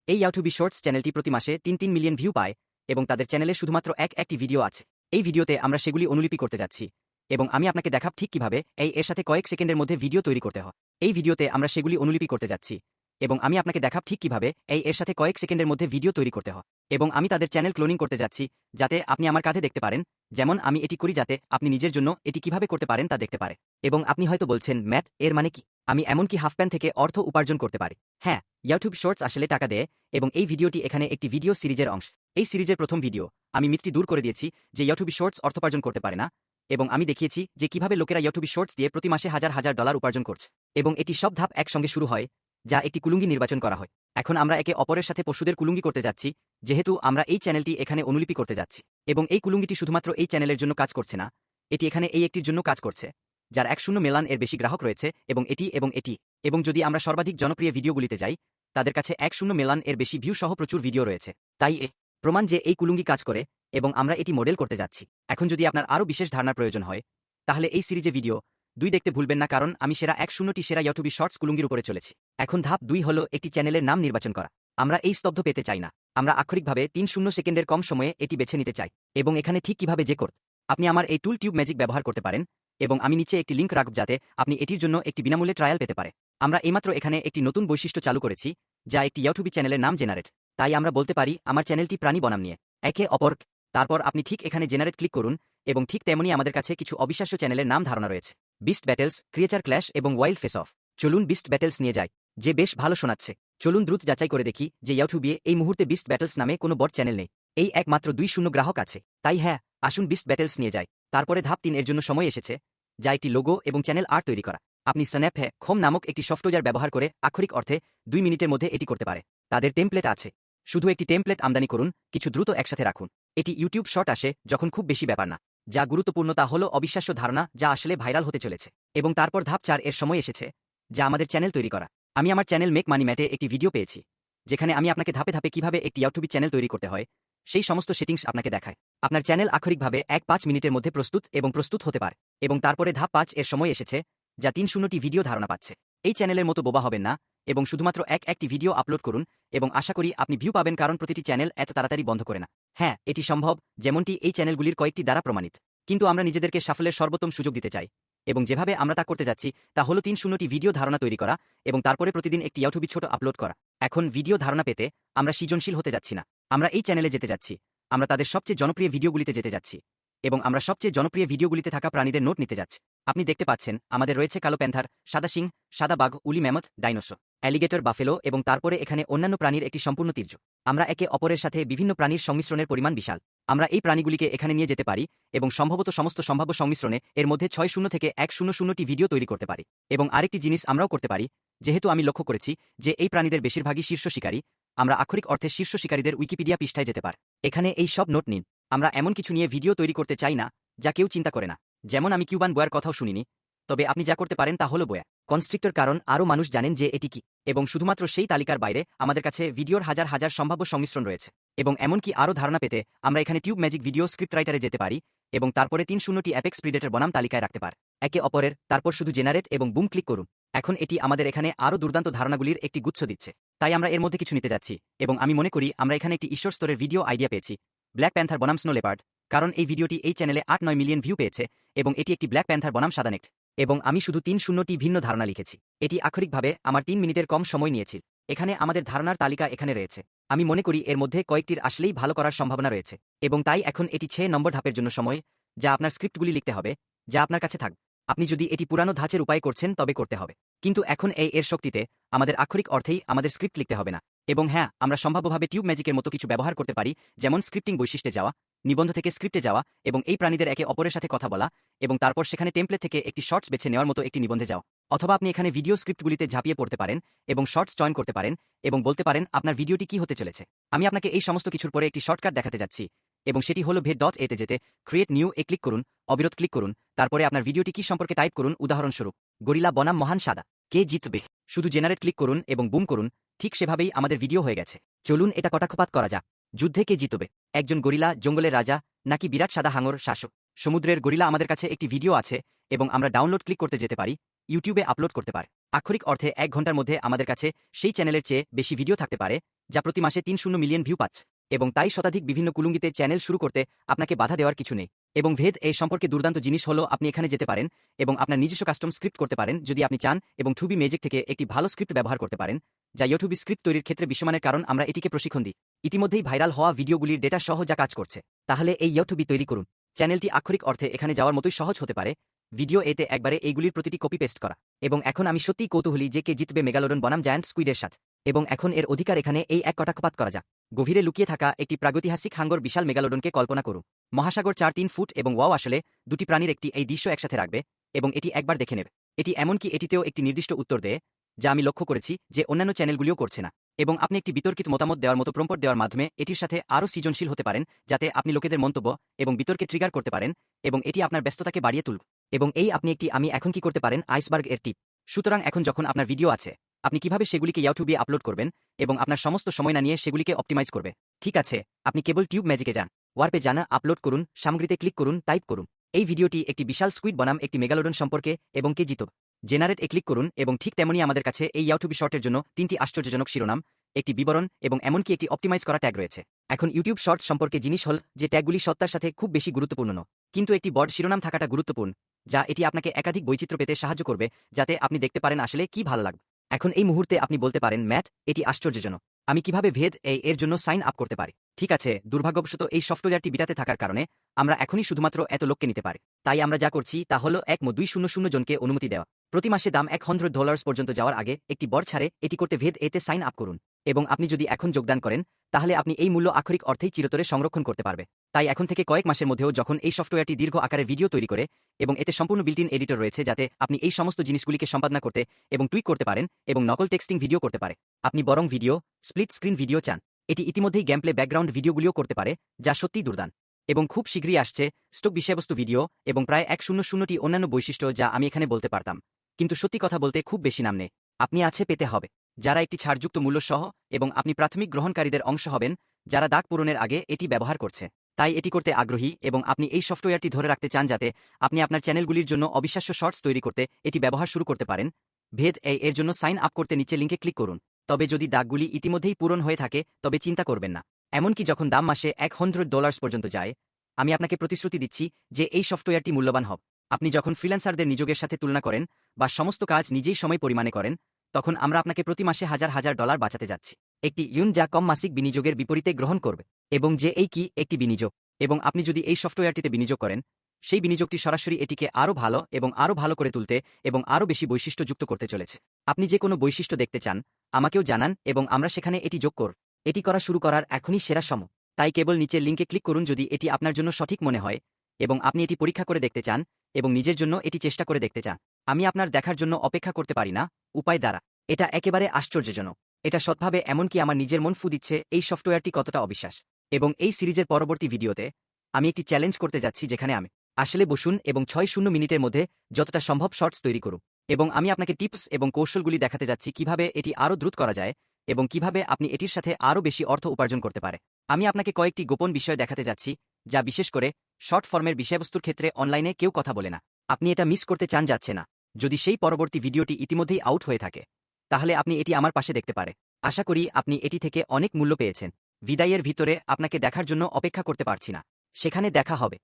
এই YouTube shorts চ্যানেলটি প্রতি মাসে 3 মিলিয়ন ভিউ পায় এবং তাদের চ্যানেলে শুধুমাত্র একটি ভিডিও আছে। এই ভিডিওতে আমরা সেগুলি অনুলিপি করতে যাচ্ছি এবং আমি আপনাকে দেখাব ঠিক কিভাবে এর সাথে কয়েক সেকেন্ডের মধ্যে ভিডিও তৈরি করতে হয়। এই ভিডিওতে আমরা সেগুলি অনুলিপি করতে যাচ্ছি এবং আমি আপনাকে দেখাব ঠিক কিভাবে এর সাথে কয়েক সেকেন্ডের মধ্যে ভিডিও তৈরি করতে হয় এবং আমি তাদের চ্যানেল ক্লোনিং করতে যাচ্ছি যাতে আপনি আমার কাঁধে দেখতে পারেন, যেমন আমি এটি করি, যাতে আপনি নিজের জন্য এটি কিভাবে করতে পারেন তা দেখতে পারে। এবং আপনি হয়তো বলছেন, ম্যাট, এর মানে কি? আমি এমনকি হাফ প্যান থেকে অর্থ উপার্জন করতে পারি? হ্যাঁ, ইউটিউব শর্টস আসলে টাকা দেয় এবং এই ভিডিওটি এখানে একটি ভিডিও সিরিজের অংশ। এই সিরিজের প্রথম ভিডিও আমি মিথটি দূর করে দিয়েছি যে ইউটিউব শর্টস অর্থোপার্জন করতে পারে না এবং আমি দেখিয়েছি যে কিভাবে লোকেরা ইউটিউব শর্টস দিয়ে প্রতি মাসে হাজার ডলার উপার্জন করছে এবং এটি সব ধাপ একসঙ্গে শুরু হয়, যা একটি কুলুঙ্গি নির্বাচন করা হয়। এখন আমরা একে অপরের সাথে পশুদের কুলুঙ্গি করতে যাচ্ছি, যেহেতু আমরা এই চ্যানেলটি এখানে অনুলিপি করতে যাচ্ছি এবং এই কুলুঙ্গিটি শুধুমাত্র এই চ্যানেলের জন্য কাজ করছে না, এটি এখানে এই একটির জন্য কাজ করছে যার 1 মিলিয়ন এর বেশি গ্রাহক রয়েছে এবং এটি এবং যদি আমরা সর্বাধিক জনপ্রিয় ভিডিওগুলিতে যাই, তাদের কাছে 1 মিলিয়ন এর বেশি ভিউ সহ প্রচুর ভিডিও রয়েছে। তাই প্রমাণ যে এই কুলুঙ্গি কাজ করে এবং আমরা এটি মডেল করতে যাচ্ছি। এখন যদি আপনার আরও বিশেষ ধারণার প্রয়োজন হয়, তাহলে এই সিরিজে ভিডিও 2 দেখতে ভুলবেন না, কারণ আমি সেরা 1টি সেরা ইউটিউব শর্টস কুলুঙ্গির উপরে চলেছি। এখন ধাপ 2 হল একটি চ্যানেলের নাম নির্বাচন করা। আমরা এই স্তব্ধ পেতে চাই না, আমরা আক্ষরিকভাবে 30 সেকেন্ডের কম সময়ে এটি বেছে নিতে চাই এবং এখানে ঠিক কিভাবে যে করতে আপনি আমার এই টুল টিউব ম্যাজিক ব্যবহার করতে পারেন এবং আমি নিচে একটি লিঙ্ক রাখব যাতে আপনি এটির জন্য একটি বিনামূল্যে ট্রায়াল পেতে পারে। আমরা এইমাত্র এখানে একটি নতুন বৈশিষ্ট্য চালু করেছি যা একটি ইউটিউব চ্যানেলের নাম জেনারেট। তাই আমরা বলতে পারি আমার চ্যানেলটি প্রাণী বনাম নিয়ে একে অপর। তারপর আপনি ঠিক এখানে জেনারেট ক্লিক করুন এবং ঠিক তেমনই আমাদের কাছে কিছু অবিশ্বাস্য চ্যানেলের নাম ধারণা রয়েছে: বিস্ট ব্যাটেলস, ক্রিয়েচার ক্ল্যাশ এবং ওয়াইল্ড ফেস অফ। চলুন বিস্ট ব্যাটেলস নিয়ে যাই, যে বেশ ভালো শোনাচ্ছে। চলুন দ্রুত যাচাই করে দেখি যে ইউটিউবে এই মুহূর্তে বিস্ট ব্যাটেলস নামে কোনো বট চ্যানেল নেই। এই একমাত্র 2 গ্রাহক আছে। তাই হ্যাঁ, আসুন বিস্ট ব্যাটেলস নিয়ে যাই। তারপরে ধাপ 3 এর জন্য সময় এসেছে, যা একটি লোগো এবং চ্যানেল আর্ট তৈরি করা। আপনি হোম নামক একটি সফটওয়্যার ব্যবহার করে আক্ষরিক অর্থে 2 মিনিটের মধ্যে এটি করতে পারে। তাদের টেমপ্লেট আছে, শুধু একটি টেমপ্লেট আমদানি করুন, কিছু দ্রুত একসাথে রাখুন। এটি ইউটিউব শর্ট আসে যখন খুব বেশি ব্যাপার না। যা গুরুত্বপূর্ণ তা হল অবিশ্বাস্য ধারণা যা আসলে ভাইরাল হতে চলেছে। এবং তারপর ধাপ 4 এর সময় এসেছে, যা আমাদের চ্যানেল তৈরি করা। আমি আমার চ্যানেল মেক মানি ম্যাটে একটি ভিডিও পেয়েছি যেখানে আমি আপনাকে ধাপে ধাপে কিভাবে একটি ইউটিউব চ্যানেল তৈরি করতে হয় সেই সমস্ত সেটিংস আপনাকে দেখায়। আপনার চ্যানেল আক্ষরিকভাবে 1-5 মিনিটের মধ্যে প্রস্তুত হতে পারে। এবং তারপরে ধাপ 5 এর সময় এসেছে, যা 300টি ভিডিও ধারণা পাচ্ছে। এই চ্যানেলের মতো বোবা হবেন না এবং শুধুমাত্র একটি ভিডিও আপলোড করুন এবং আশা করি আপনি ভিউ পাবেন, কারণ প্রতিটি চ্যানেল এত তাড়াতাড়ি বন্ধ করে না। হ্যাঁ, এটি সম্ভব, যেমনটি এই চ্যানেলগুলির কয়েকটি দ্বারা প্রমাণিত। কিন্তু আমরা নিজেদেরকে সাফল্যের সর্বোত্তম সুযোগ দিতে চাই এবং যেভাবে আমরা তা করতে যাচ্ছি তা হল 300টি ভিডিও ধারণা তৈরি করা এবং তারপরে প্রতিদিন একটি ইউটিউবে ছোট আপলোড করা। এখন ভিডিও ধারণা পেতে আমরা সৃজনশীল হতে যাচ্ছি না, আমরা এই চ্যানেলে যেতে যাচ্ছি, আমরা তাদের সবচেয়ে জনপ্রিয় ভিডিওগুলিতে যেতে যাচ্ছি এবং আমরা সবচেয়ে জনপ্রিয় ভিডিওগুলিতে থাকা প্রাণীদের নোট নিতে যাচ্ছি। আপনি দেখতে পাচ্ছেন আমাদের রয়েছে কালো প্যান্থার, সাদা সিং, সাদা বাঘ, উলি ম্যামথ, ডাইনোসর, অ্যালিগেটর, বাফেলো এবং তারপরে এখানে অন্যান্য প্রাণীর একটি সম্পূর্ণ তীর্য। আমরা একে অপরের সাথে বিভিন্ন প্রাণীর সংমিশ্রণের পরিমাণ বিশাল। আমরা এই প্রাণীগুলিকে এখানে নিয়ে যেতে পারি এবং সম্ভবত সমস্ত সম্ভাব্য সংমিশ্রণে এর মধ্যে 60 থেকে 100টি ভিডিও তৈরি করতে পারি। এবং আরেকটি জিনিস আমরাও করতে পারি, যেহেতু আমি লক্ষ্য করেছি যে এই প্রাণীদের বেশিরভাগই শীর্ষ শিকারী, আমরা আক্ষরিক অর্থে শীর্ষ শিকারীদের উইকিপিডিয়া পৃষ্ঠায় যেতে পারি। এখানে এই সব নোট নিন। আমরা এমন কিছু নিয়ে ভিডিও তৈরি করতে চাই না যা কেউ চিন্তা করে না। যেমন আমি কিউবান বয়ার কথাও শুনিনি, তবে আপনি যা করতে পারেন তা হল বয়া কনস্ট্রিক্টর, কারণ আরও মানুষ জানেন যে এটি কি। এবং শুধুমাত্র সেই তালিকার বাইরে আমাদের কাছে ভিডিওর হাজার সম্ভাব্য সংমিশ্রণ রয়েছে। এবং এমনকি আরও ধারণা পেতে আমরা এখানে টিউব ম্যাজিক ভিডিও স্ক্রিপ্ট রাইটারে যেতে পারি এবং তারপরে 300টি অ্যাপেক্স প্রিডেটর বনাম তালিকায় রাখতে পারি একে অপরের। তারপর শুধু জেনারেট এবং বুম ক্লিক করুন। এখন এটি আমাদের এখানে আরও দুর্দান্ত ধারণাগুলির একটি গুচ্ছ দিচ্ছে। তাই আমরা এর মধ্যে কিছু নিতে যাচ্ছি এবং আমি মনে করি আমরা এখানে একটি ঈশ্বর স্তরের ভিডিও আইডিয়া পেয়েছি: ব্ল্যাক প্যান্থার বনাম স্নো লেপার্ড, কারণ এই ভিডিওটি এই চ্যানেলে 8-9 মিলিয়ন ভিউ পেয়েছে এবং এটি একটি ব্ল্যাক প্যান্থার বনাম সাদা নেক্ট। এবং আমি শুধু 300টি ভিন্ন ধারণা লিখেছি। এটি আক্ষরিকভাবে আমার 3 মিনিটের কম সময় নিয়েছিল। এখানে আমাদের ধারণার তালিকা এখানে রয়েছে। আমি মনে করি এর মধ্যে কয়েকটির আসলেই ভালো করার সম্ভাবনা রয়েছে এবং তাই এখন এটি 6 নম্বর ধাপের জন্য সময়, যা আপনার স্ক্রিপ্টগুলি লিখতে হবে, যা আপনার কাছে থাকবে। আপনি যদি এটি পুরানো ধাঁচের উপায় করছেন তবে করতে হবে, কিন্তু এখন এর শক্তিতে আমাদের আক্ষরিক অর্থেই আমাদের স্ক্রিপ্ট লিখতে হবে না। এবং হ্যাঁ, আমরা সম্ভাব্যভাবে টিউব ম্যাজিকের মতো কিছু ব্যবহার করতে পারি, যেমন স্ক্রিপ্টিং বৈশিষ্ট্যে যাওয়া, নিবন্ধ থেকে স্ক্রিপ্টে যাওয়া এবং এই প্রাণীদের একে অপরের সাথে কথা বলা এবং তারপর সেখানে টেমপ্লেট থেকে একটি শর্টস বেছে নেওয়ার মতো একটি নিবন্ধে যাও। অথবা আপনি এখানে ভিডিও স্ক্রিপ্টগুলিতে ঝাঁপিয়ে পড়তে পারেন এবং শর্টস চয়ন করতে পারেন এবং বলতে পারেন আপনার ভিডিওটি কি হতে চলেছে। আমি আপনাকে এই সমস্ত কিছুর পরে একটি শর্টকাট দেখাতে যাচ্ছি এবং সেটি হল ভেদ.এতে যেতে ক্রিয়েট নিউ ক্লিক করুন, অবিরত ক্লিক করুন, তারপরে আপনার ভিডিওটি কি সম্পর্কে টাইপ করুন, উদাহরণস্বরূপ গরিলা বনাম মহান সাদা, কে জিতবে। শুধু জেনারেট ক্লিক করুন এবং বুম করুন। ঠিক সেভাবেই আমাদের ভিডিও হয়ে গেছে। চলুন এটা কটাক্ষপাত করা যাক। যুদ্ধে কে জিতবে, একজন গরিলা, জঙ্গলের রাজা, নাকি বিরাট সাদা হাঙর শাসক? সমুদ্রের গরিলা। আমাদের কাছে একটি ভিডিও আছে এবং আমরা ডাউনলোড ক্লিক করতে যেতে পারি, ইউটিউবে আপলোড করতে পারি। আক্ষরিক অর্থে 1 ঘন্টার মধ্যে আমাদের কাছে সেই চ্যানেলের চেয়ে বেশি ভিডিও থাকতে পারে যা প্রতি মাসে 30 মিলিয়ন ভিউ পাচ্ছে। এবং তাই শতাধিক বিভিন্ন কুলুঙ্গিতে চ্যানেল শুরু করতে আপনাকে বাধা দেওয়ার কিছু নেই। এবং ভেদ এই সম্পর্কে দুর্দান্ত জিনিস হলো আপনি এখানে যেতে পারেন এবং আপনার নিজস্ব কাস্টম স্ক্রিপ্ট করতে পারেন যদি আপনি চান, এবং টুবি ম্যাজিক থেকে একটি ভালো স্ক্রিপ্ট ব্যবহার করতে পারেন যা ইউটিউব স্ক্রিপ্ট তৈরির ক্ষেত্রে বিশ্বমানের, কারণ আমরা এটিকে প্রশিক্ষণ দিই। ইতিমধ্যেই ভাইরাল হওয়া ভিডিওগুলির ডেটা সহ যা কাজ করছে, তাহলে এই ইউটিউবই তৈরি করুন। চ্যানেলটি আক্ষরিক অর্থে এখানে যাওয়ার মতোই সহজ হতে পারে। ভিডিও এতে একবারে এইগুলির প্রতিটি কপি পেস্ট করা। এবং এখন আমি সত্যিই কৌতূহলী যে কে জিতবে মেগালোডন বনাম জায়ান্ট স্কুইডের সাথে। এবং এখন এর অধিকার এখানে এই এক কটাক্ষপাত করা যাক। গভীরে লুকিয়ে থাকা একটি প্রাগৈতিহাসিক হাঙ্গর বিশাল মেগালোডনকে কল্পনা করুন। মহাসাগর 4-3 ফুট এবং ওয়াও, আসলে দুটি প্রাণীর একটি এই দৃশ্য একসাথে রাখবে এবং এটি একবার দেখে নেবে। এটি এমনকি এটিতেও একটি নির্দিষ্ট উত্তর দেয়, যা আমি লক্ষ্য করেছি যে অন্যান্য চ্যানেলগুলিও করছে না। এবং আপনি একটি বিতর্কিত মতামত দেওয়ার মতো প্রম্পট দেওয়ার মাধ্যমে এটির সাথে আরও সৃজনশীল হতে পারেন, যাতে আপনি লোকেদের মন্তব্য এবং বিতর্কে ট্রিগার করতে পারেন এবং এটি আপনার ব্যস্ততাকে বাড়িয়ে তুলবে। এবং এই আপনি একটি আমি এখন কি করতে পারেন আইসবার্গ এর টিপ। সুতরাং এখন যখন আপনার ভিডিও আছে, আপনি কিভাবে সেগুলিকে ইউটিউবে আপলোড করবেন এবং আপনার সমস্ত সময় না নিয়ে সেগুলিকে অপটিমাইজ করবে। ঠিক আছে, আপনি কেবল টিউব ম্যাজিকে যান, ওয়ার্পে জানা, আপলোড করুন, সামগ্রীতে ক্লিক করুন, টাইপ করুন এই ভিডিওটি একটি বিশাল স্কুইড বনাম একটি মেগালোডন সম্পর্কে এবং কে জিতবে। জেনারেট এ ক্লিক করুন এবং ঠিক তেমনই আমাদের কাছে এই ইউটিউব শর্টের জন্য 3টি আশ্চর্যজনক শিরোনাম, একটি বিবরণ এবং এমনকি একটি অপটিমাইজ করা ট্যাগ রয়েছে। এখন ইউটিউব শর্টস সম্পর্কে জিনিস হল যে ট্যাগগুলি সত্তার সাথে খুব বেশি গুরুত্বপূর্ণ নয়, কিন্তু একটি বড় শিরোনাম থাকাটা গুরুত্বপূর্ণ, যা এটি আপনাকে একাধিক বৈচিত্র্য পেতে সাহায্য করবে, যাতে আপনি দেখতে পারেন আসলে কি ভালো লাগবে। এখন এই মুহূর্তে আপনি বলতে পারেন, ম্যাট, এটি আশ্চর্যজনক, আমি কিভাবে ভেদ এর জন্য সাইন আপ করতে পারি। ঠিক আছে, দুর্ভাগ্যবশত এই সফটওয়্যারটি বিটাতে থাকার কারণে আমরা এখনই শুধুমাত্র এত লোককে নিতে পারি। তাই আমরা যা করছি তা হল 1.200 জনকে অনুমতি দেওয়া। প্রতি মাসে দাম $100 পর্যন্ত যাওয়ার আগে একটি বড় ছাড়ে এটি করতে ভেদ এতে সাইন আপ করুন। এবং আপনি যদি এখন যোগদান করেন, তাহলে আপনি এই মূল্য আক্ষরিক অর্থেই চিরতরে সংরক্ষণ করতে পারবে। তাই এখন থেকে কয়েক মাসের মধ্যেও যখন এই সফটওয়্যারটি দীর্ঘ আকারে ভিডিও তৈরি করে এবং এতে সম্পূর্ণ বিল্ট-ইন এডিটর রয়েছে, যাতে আপনি এই সমস্ত জিনিসগুলিকে সম্পাদনা করতে এবং টুইক করতে পারেন এবং নকল টেক্সটিং ভিডিও করতে পারে। আপনি বরং ভিডিও, স্প্লিট স্ক্রিন ভিডিও চান, এটি ইতিমধ্যেই গেমপ্লে ব্যাকগ্রাউন্ড ভিডিওগুলিও করতে পারে, যা সত্যিই দুর্দান্ত। এবং খুব শীঘ্রই আসছে স্টক বিষয়বস্তু ভিডিও এবং প্রায় 100টি অন্যান্য বৈশিষ্ট্য যা আমি এখানে বলতে পারতাম, কিন্তু সত্যি কথা বলতে খুব বেশি নাম নেই। আপনি আছে পেতে হবে যারা একটি ছাড়যুক্ত মূল্য সহ, এবং আপনি প্রাথমিক গ্রহণকারীদের অংশ হবেন যারা দাগ পূরণের আগে এটি ব্যবহার করছে। তাই এটি করতে আগ্রহী এবং আপনি এই সফটওয়্যারটি ধরে রাখতে চান যাতে আপনি আপনার চ্যানেলগুলির জন্য অবিশ্বাস্য শর্টস তৈরি করতে এটি ব্যবহার শুরু করতে পারেন। ভেদ এর জন্য সাইন আপ করতে নিচে লিঙ্কে ক্লিক করুন। তবে যদি দাগগুলি ইতিমধ্যেই পূরণ হয়ে থাকে তবে চিন্তা করবেন না। এমনকি যখন দাম মাসে $100 পর্যন্ত যায়, আমি আপনাকে প্রতিশ্রুতি দিচ্ছি যে এই সফটওয়্যারটি মূল্যবান হবে। আপনি যখন ফ্রিল্যান্সারদের নিযোগের সাথে তুলনা করেন বা সমস্ত কাজ নিজেই সময় পরিমাণে করেন, তখন আমরা আপনাকে প্রতি মাসে $1000 বাঁচাতে যাচ্ছি। একটি ইউন যা কম মাসিক বিনিয়োগের বিপরীতে গ্রহণ করবে। এবং যে এই কি একটি বিনিয়োগ, এবং আপনি যদি এই সফটওয়্যারটিতে বিনিয়োগ করেন, সেই বিনিয়োগটি সরাসরি এটিকে আরও ভালো এবং আরও ভালো করে তুলতে এবং আরও বেশি বৈশিষ্ট্য যুক্ত করতে চলেছে। আপনি যে কোনো বৈশিষ্ট্য দেখতে চান, আমাকেও জানান এবং আমরা সেখানে এটি যোগ করব। এটি করা শুরু করার এখনই সেরা সময়। তাই কেবল নিচের লিঙ্কে ক্লিক করুন যদি এটি আপনার জন্য সঠিক মনে হয় এবং আপনি এটি পরীক্ষা করে দেখতে চান এবং নিজের জন্য এটি চেষ্টা করে দেখতে চান। আমি আপনার দেখার জন্য অপেক্ষা করতে পারি না। উপায় দ্বারা এটা একেবারে আশ্চর্যজনক। এটা সৎভাবে, এমনকি আমার নিজের মন ফু দিচ্ছে এই সফটওয়্যারটি কতটা অবিশ্বাস। এবং এই সিরিজের পরবর্তী ভিডিওতে আমি একটি চ্যালেঞ্জ করতে যাচ্ছি যেখানে আমি আসলে বসুন এবং 6 মিনিটের মধ্যে যতটা সম্ভব শর্টস তৈরি করুন। এবং আমি আপনাকে টিপস এবং কৌশলগুলি দেখাতে যাচ্ছি কিভাবে এটি আরও দ্রুত করা যায় এবং কিভাবে আপনি এটির সাথে আরও বেশি অর্থ উপার্জন করতে পারে। আমি আপনাকে কয়েকটি গোপন বিষয় দেখাতে যাচ্ছি যা বিশেষ করে শর্ট ফর্মের বিষয়বস্তুর ক্ষেত্রে অনলাইনে কেউ কথা বলে না। আপনি এটা মিস করতে চান যাচ্ছে না। যদি সেই পরবর্তী ভিডিওটি ইতিমধ্যেই আউট হয়ে থাকে, তাহলে আপনি এটি আমার পাশে দেখতে পারে। আশা করি আপনি এটি থেকে অনেক মূল্য পেয়েছেন। বিদায়ের ভিতরে আপনাকে দেখার জন্য অপেক্ষা করতে পারছি না। সেখানে দেখা হবে।